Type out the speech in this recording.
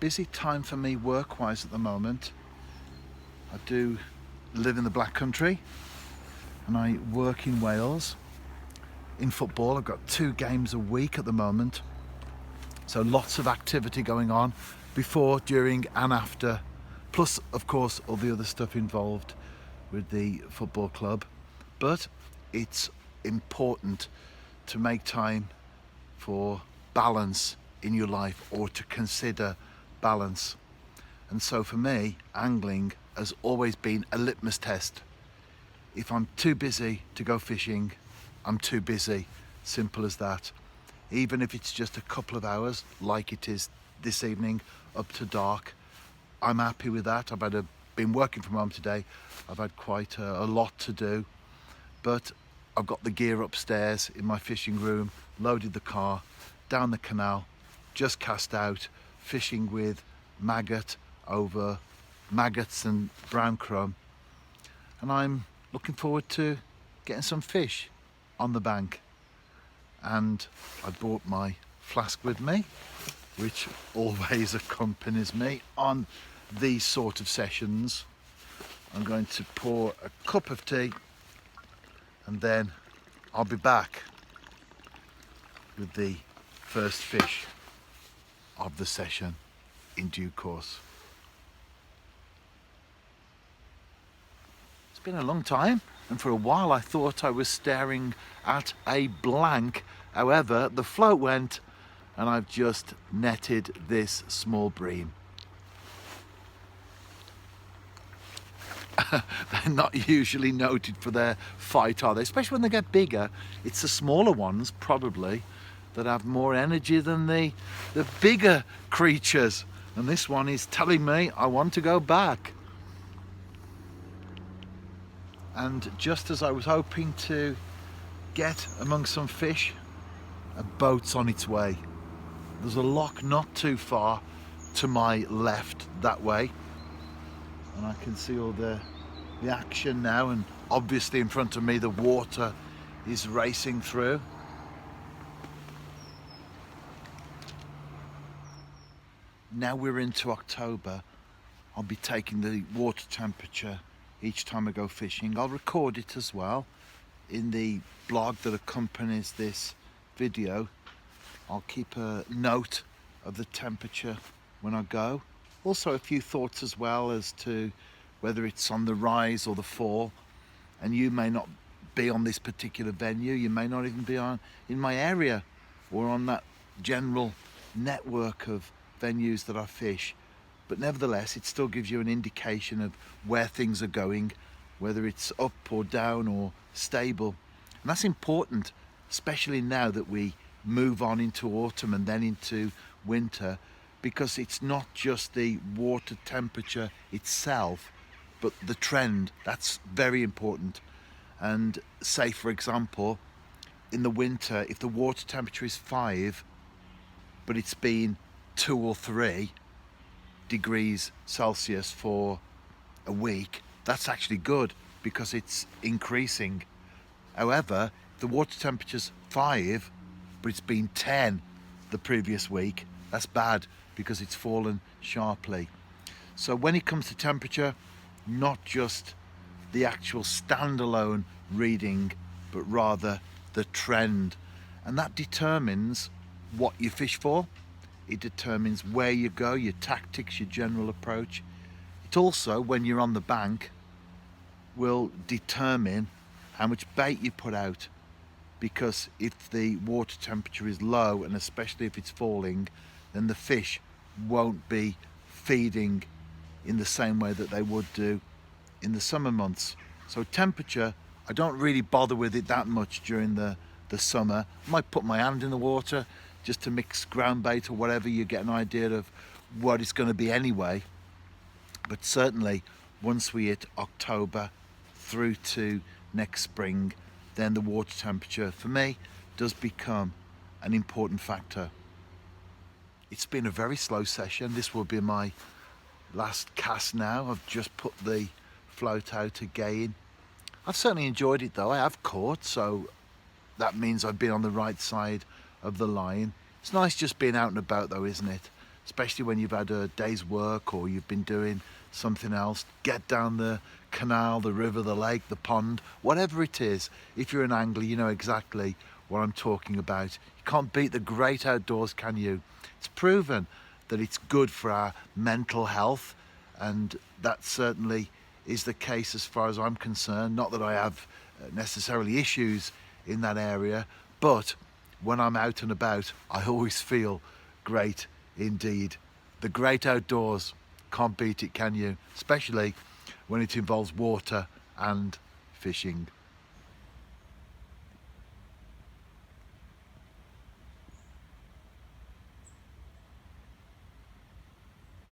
busy time for me work-wise at the moment. I do live in the Black Country and I work in Wales in football. I've got 2 games a week at the moment, so lots of activity going on before, during and after, plus of course all the other stuff involved with the football club. But it's important to make time for balance in your life, or to consider balance. And so for me, angling has always been a litmus test. If I'm too busy to go fishing, I'm too busy. Simple as that. Even if it's just a couple of hours, like it is this evening, up to dark, I'm happy with that. Been working from home today. I've had quite a lot to do, but I've got the gear upstairs in my fishing room, loaded the car, down the canal, just cast out, fishing with maggot over maggots and brown crumb. And I'm looking forward to getting some fish on the bank. And I brought my flask with me, which always accompanies me on these sort of sessions. I'm going to pour a cup of tea and then I'll be back with the first fish of the session in due course. It's been a long time, and for a while I thought I was staring at a blank. However, the float went and I've just netted this small bream. They're not usually noted for their fight, are they? Especially when they get bigger. It's the smaller ones, probably, that have more energy than the bigger creatures. And this one is telling me I want to go back. And just as I was hoping to get among some fish, a boat's on its way. There's a loch not too far to my left that way, and I can see all the action now, and obviously in front of me the water is racing through. Now we're into October, I'll be taking the water temperature each time I go fishing. I'll record it as well in the blog that accompanies this video. I'll keep a note of the temperature when I go. Also a few thoughts as well as to whether it's on the rise or the fall. And you may not be on this particular venue, you may not even be in my area or on that general network of venues that I fish. But nevertheless, it still gives you an indication of where things are going, whether it's up or down or stable. And that's important, especially now that we move on into autumn and then into winter, because it's not just the water temperature itself, but the trend. That's very important. And say, for example, in the winter, if the water temperature is 5, but it's been 2 or 3 degrees Celsius for a week, that's actually good because it's increasing. However, if the water temperature's 5 but it's been 10 the previous week, that's bad because it's fallen sharply. So when it comes to temperature, not just the actual standalone reading, but rather the trend, and that determines what you fish for. It determines where you go, your tactics, your general approach. It also, when you're on the bank, will determine how much bait you put out, because if the water temperature is low, and especially if it's falling, then the fish won't be feeding in the same way that they would do in the summer months. So temperature, I don't really bother with it that much during the summer. I might put my hand in the water just to mix ground bait or whatever, you get an idea of what it's going to be anyway. But certainly once we hit October through to next spring, then the water temperature for me does become an important factor. It's been a very slow session. This will be my last cast now. I've just put the float out again. I've certainly enjoyed it though. I have caught, so that means I've been on the right side of the line. It's nice just being out and about though, isn't it? especially when you've had a day's work or you've been doing something else. Get down the canal, the river, the lake, the pond, whatever it is. If you're an angler, you know exactly what I'm talking about. You can't beat the great outdoors, can you? It's proven that it's good for our mental health, and that certainly is the case as far as I'm concerned. Not that I have necessarily issues in that area, but when I'm out and about, I always feel great indeed. The great outdoors, can't beat it, can you? Especially when it involves water and fishing.